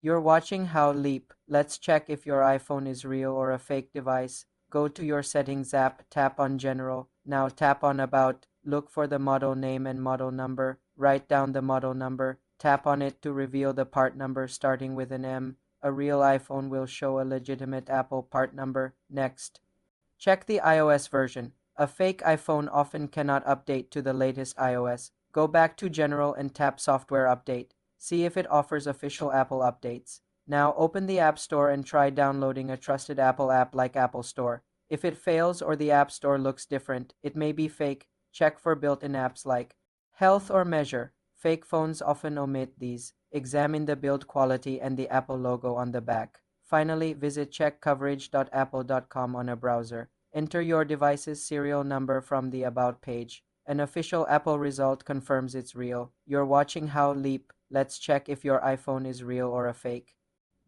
You're watching How Leap. Let's check if your iPhone is real or a fake device. Go to your settings app, tap on General. Now tap on About. Look for the model name and model number. Write down the model number. Tap on it to reveal the part number starting with an M. A real iPhone will show a legitimate Apple part number. Next. Check the iOS version. A fake iPhone often cannot update to the latest iOS. Go back to General and tap Software Update. See if it offers official Apple updates. Now open the App Store and try downloading a trusted Apple app like Apple Store. If it fails or the App Store looks different, it may be fake. Check for built-in apps like Health or Measure. Fake phones often omit these. Examine the build quality and the Apple logo on the back. Finally, visit checkcoverage.apple.com on a browser. Enter your device's serial number from the About page. An official Apple result confirms it's real. You're watching How Leap. Let's check if your iPhone is real or a fake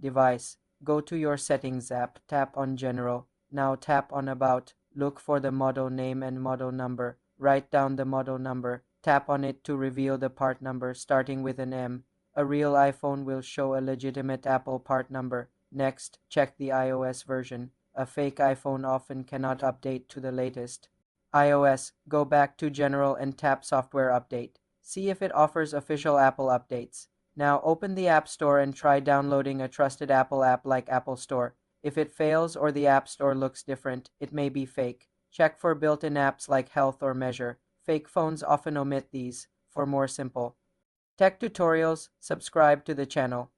device. Go to your settings app, tap on General. Now tap on About. Look for the model name and model number. Write down the model number. Tap on it to reveal the part number starting with an M. A real iPhone will show a legitimate Apple part number. Next, check the iOS version. A fake iPhone often cannot update to the latest iOS. Go back to General and tap Software Update. See if it offers official Apple updates. Now open the App Store and try downloading a trusted Apple app like Apple Store. If it fails or the App Store looks different, it may be fake. Check for built-in apps like Health or Measure. Fake phones often omit these. For more simple tech tutorials, subscribe to the channel.